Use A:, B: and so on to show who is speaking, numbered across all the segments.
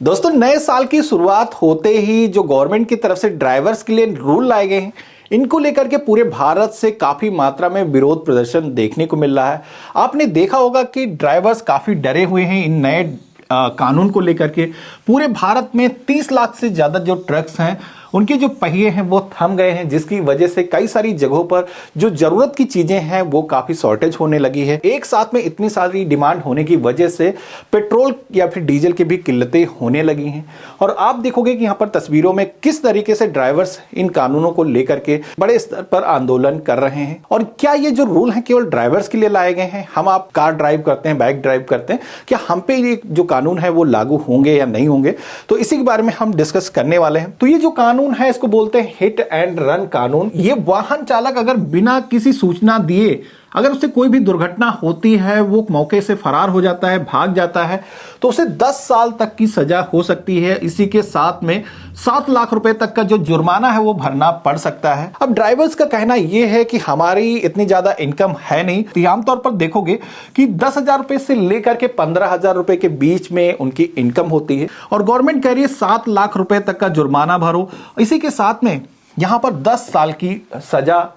A: दोस्तों, नए साल की शुरुआत होते ही जो गवर्नमेंट की तरफ से ड्राइवर्स के लिए रूल लाए गए हैं, इनको लेकर के पूरे भारत से काफी मात्रा में विरोध प्रदर्शन देखने को मिल रहा है। आपने देखा होगा कि ड्राइवर्स काफी डरे हुए हैं इन नए कानून को लेकर के। पूरे भारत में 30 लाख से ज्यादा जो ट्रक्स हैं उनके जो पहिए हैं वो थम गए हैं, जिसकी वजह से कई सारी जगहों पर जो जरूरत की चीजें हैं वो काफी शॉर्टेज होने लगी है। एक साथ में इतनी सारी डिमांड होने की वजह से पेट्रोल या फिर डीजल की भी किल्लतें होने लगी हैं। और आप देखोगे कि यहाँ पर तस्वीरों में किस तरीके से ड्राइवर्स इन कानूनों को लेकर के बड़े स्तर पर आंदोलन कर रहे हैं। और क्या ये जो रूल है केवल ड्राइवर्स के लिए लाए गए हैं? हम आप कार ड्राइव करते हैं, बाइक ड्राइव करते हैं, क्या हम पे ये जो कानून है वो लागू होंगे या नहीं होंगे? तो इसी के बारे में हम डिस्कस करने वाले हैं। तो ये जो कानून है इसको बोलते हैं हिट एंड रन कानून। ये वाहन चालक अगर बिना किसी सूचना दिए अगर उससे कोई भी दुर्घटना होती है, वो मौके से फरार हो जाता है, भाग जाता है, तो उसे 10 साल तक की सजा हो सकती है। इसी के साथ में 7 लाख रुपए तक का जो जुर्माना है वो भरना पड़ सकता है। अब ड्राइवर्स का कहना यह है कि हमारी इतनी ज्यादा इनकम है नहीं, तो आमतौर पर देखोगे कि 10,000 रुपए से लेकर के 15,000 रुपए के बीच में उनकी इनकम होती है। और गवर्नमेंट कह रही है 7 लाख रुपए तक का जुर्माना भरो। इसी के साथ में यहां पर 10 साल की सजा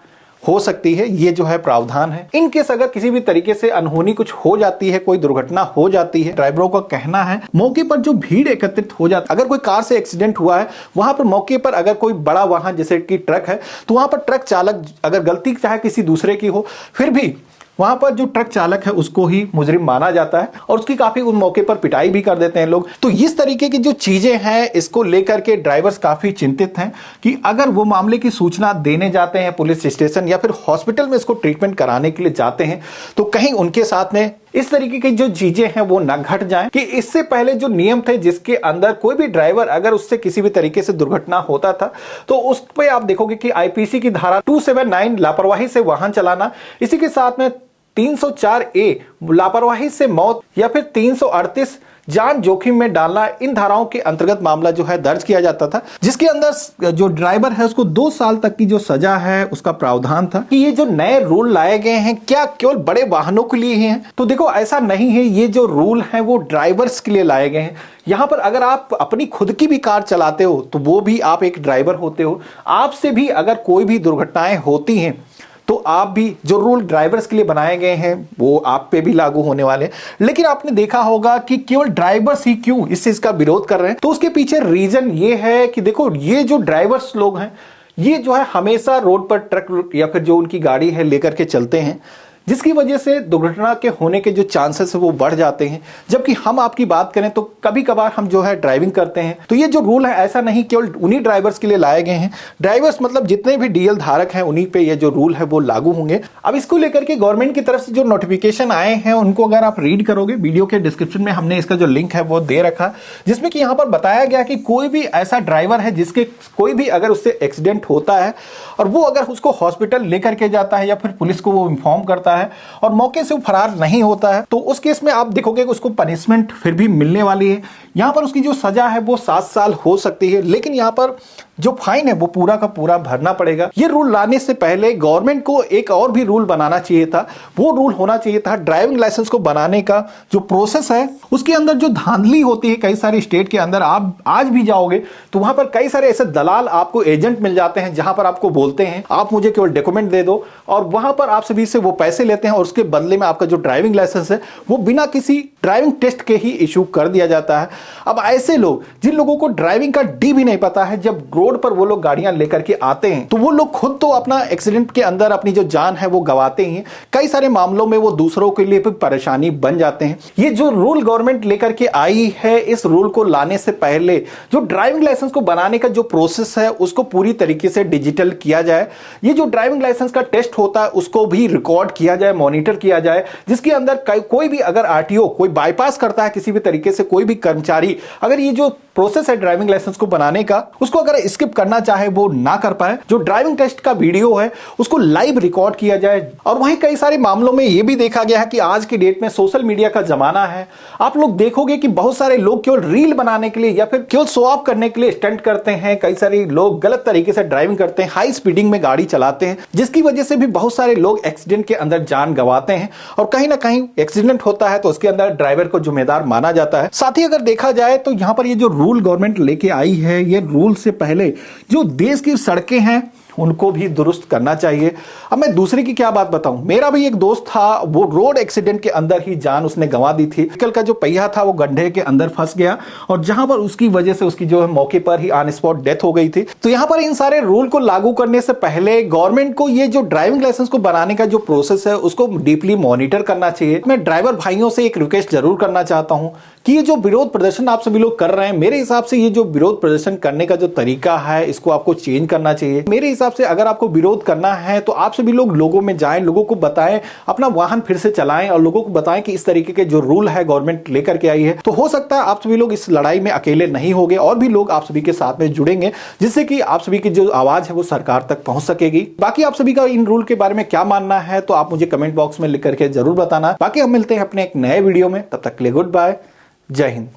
A: हो सकती है। ये जो है प्रावधान है। इन केस अगर किसी भी तरीके से अनहोनी कुछ हो जाती है, कोई दुर्घटना हो जाती है, ड्राइवरों का कहना है मौके पर जो भीड़ एकत्रित हो जाती है, अगर कोई कार से एक्सीडेंट हुआ है, वहां पर मौके पर अगर कोई बड़ा वाहन जैसे कि ट्रक है, तो वहां पर ट्रक चालक अगर गलती चाहे किसी दूसरे की हो, फिर भी वहां पर जो ट्रक चालक है उसको ही मुजरिम माना जाता है और उसकी काफी उन मौके पर पिटाई भी कर देते हैं लोग। तो इस तरीके की जो चीजें हैं इसको लेकर के ड्राइवर्स काफी चिंतित हैं कि अगर वो मामले की सूचना देने जाते हैं पुलिस स्टेशन या फिर हॉस्पिटल में इसको ट्रीटमेंट कराने के लिए जाते हैं, तो कहीं उनके साथ में इस तरीके की जो चीजें हैं वो ना घट जाएं। कि इससे पहले जो नियम थे जिसके अंदर कोई भी ड्राइवर अगर उससे किसी भी तरीके से दुर्घटना होता था, तो उस पे आप देखोगे कि आईपीसी की धारा 279 लापरवाही से वाहन चलाना, इसी के साथ में 304A लापरवाही से मौत या फिर 338 जान जोखिम में डालना, इन धाराओं के अंतर्गत मामला जो है दर्ज किया जाता था, जिसके अंदर जो ड्राइवर है उसको 2 साल तक की जो सजा है उसका प्रावधान था। कि ये जो नए रूल लाए गए हैं क्या केवल बड़े वाहनों के लिए ही हैं? तो देखो ऐसा नहीं है। ये जो रूल है वो ड्राइवर्स के लिए लाए गए हैं। यहां पर अगर आप अपनी खुद की भी कार चलाते हो तो वो भी आप एक ड्राइवर होते हो। आपसे भी अगर कोई भी दुर्घटनाएं होती हैं तो आप भी जो रूल ड्राइवर्स के लिए बनाए गए हैं वो आप पे भी लागू होने वाले हैं। लेकिन आपने देखा होगा कि केवल ड्राइवर्स ही क्यों इस चीज का विरोध कर रहे हैं? तो उसके पीछे रीजन ये है कि देखो, ये जो ड्राइवर्स लोग हैं ये जो है हमेशा रोड पर ट्रक या फिर जो उनकी गाड़ी है लेकर के चलते हैं, जिसकी वजह से दुर्घटना के होने के जो चांसेस है वो बढ़ जाते हैं। जबकि हम आपकी बात करें तो कभी कभार हम जो है ड्राइविंग करते हैं। तो ये जो रूल है ऐसा नहीं केवल उन्हीं ड्राइवर्स के लिए लाए गए हैं। ड्राइवर्स मतलब जितने भी डीएल धारक हैं उन्हीं पे ये जो रूल है वो लागू होंगे। अब इसको लेकर के गवर्नमेंट की तरफ से जो नोटिफिकेशन आए हैं उनको अगर आप रीड करोगे, वीडियो के डिस्क्रिप्शन में हमने इसका जो लिंक है वो दे रखा, जिसमें कि यहाँ पर बताया गया कि कोई भी ऐसा ड्राइवर है जिसके कोई भी अगर उससे एक्सीडेंट होता है और वो अगर उसको हॉस्पिटल लेकर के जाता है या फिर पुलिस को वो इन्फॉर्म करता है और मौके से वो फरार नहीं होता है, तो उस केस में आप देखोगे कि उसको पनिशमेंट फिर भी मिलने वाली है। यहां पर उसकी जो सजा है वो 7 साल हो सकती है, लेकिन यहां पर जो फाइन है वो पूरा का पूरा भरना पड़ेगा। ये रूल लाने से पहले गवर्नमेंट को एक और भी रूल बनाना चाहिए था। वो रूल होना चाहिए था ड्राइविंग लाइसेंस को बनाने का जो प्रोसेस है उसके अंदर जो धांधली होती है कई सारे स्टेट के अंदर, आप आज भी जाओगे तो वहां पर कई सारे ऐसे दलाल आपको एजेंट मिल जाते हैं जहां पर आपको बोलते हैं आप मुझे केवल डॉक्यूमेंट दे दो, और वहां पर आप सभी से वो पैसे लेते हैं और उसके बदले में आपका जो ड्राइविंग लाइसेंस है वो बिना किसी ड्राइविंग टेस्ट के ही इशू कर दिया जाता है। अब ऐसे लोग जिन लोगों को ड्राइविंग का डी भी नहीं पता है, जब रोड पर वो लोग गाड़ियां लेकर के आते हैं तो वो लोग खुद तो अपना एक्सीडेंट के अंदर अपनी जो जान है वो गंवाते ही हैं, कई सारे मामलों में वो दूसरों के लिए भी परेशानी बन जाते हैं। ये जो रूल गवर्नमेंट लेकर के आई है, इस रूल को लाने से पहले जो ड्राइविंग लाइसेंस को बनाने का जो प्रोसेस है उसको पूरी तरीके से डिजिटल किया जाए। ये जो ड्राइविंग लाइसेंस का टेस्ट होता है उसको भी रिकॉर्ड किया जाए, मॉनिटर किया जाए, जिसके अंदर कोई भी अगर आरटीओ कोई बाईपास करता है किसी भी तरीके से, कोई भी कर्मचारी अगर ये जो प्रोसेस है ड्राइविंग लाइसेंस को बनाने का उसको अगर स्किप करना चाहे वो ना कर पाए। जो ड्राइविंग टेस्ट का वीडियो है उसको लाइव रिकॉर्ड किया जाए। और वहीं कई सारे मामलों में यह भी देखा गया है कि आज की डेट में सोशल मीडिया का जमाना है। आप लोग देखोगे कि बहुत सारे लोग केवल रील बनाने के लिए या फिर केवल शो ऑफ करने के लिए स्टंट करते हैं। कई सारे लोग गलत तरीके से ड्राइविंग करते हैं, हाई स्पीडिंग में गाड़ी चलाते हैं, जिसकी वजह से भी बहुत सारे लोग एक्सीडेंट के अंदर जान गंवाते हैं और कहीं ना कहीं एक्सीडेंट होता है तो उसके अंदर ड्राइवर को जिम्मेदार माना जाता है। साथ ही अगर देखा जाए तो यहां पर ये जो रूल गवर्नमेंट लेके आई है, ये रूल से पहले जो देश की सड़कें हैं उनको भी दुरुस्त करना चाहिए। अब मैं दूसरे की क्या बात बताऊं, मेरा भी एक दोस्त था, वो रोड एक्सीडेंट के अंदर ही जान उसने गंवा दी थी। व्हीकल का जो पहिया था वो गड्ढे के अंदर फंस गया और जहां पर उसकी वजह से उसकी जो है मौके पर ही ऑन स्पॉट डेथ हो गई थी। तो यहां पर इन सारे रूल को लागू करने से पहले गवर्नमेंट को ये जो ड्राइविंग लाइसेंस को बनाने का जो प्रोसेस है उसको डीपली मॉनिटर करना चाहिए। मैं ड्राइवर भाइयों से एक रिक्वेस्ट जरूर करना चाहता हूं कि ये जो विरोध प्रदर्शन आप सभी लोग कर रहे हैं, मेरे हिसाब से ये जो विरोध प्रदर्शन करने का जो तरीका है इसको आपको चेंज करना चाहिए। मेरे हिसाब से अगर आपको विरोध करना है तो आप सभी लोग लोगों में जाएं, लोगों को बताएं, अपना वाहन फिर से चलाएं और लोगों को बताएं कि इस तरीके के जो रूल है गवर्नमेंट लेकर के आई है। तो हो सकता है आप सभी लोग इस लड़ाई में अकेले नहीं होंगे और भी लोग आप सभी के साथ में जुड़ेंगे, जिससे कि आप सभी की जो आवाज है वो सरकार तक पहुंच सकेगी। बाकी आप सभी का इन रूल के बारे में क्या मानना है तो आप मुझे कमेंट बॉक्स में लिख करके जरूर बताना। बाकी हम मिलते हैं अपने एक नए वीडियो में, तब तक के लिए गुड बाय, जय हिंद।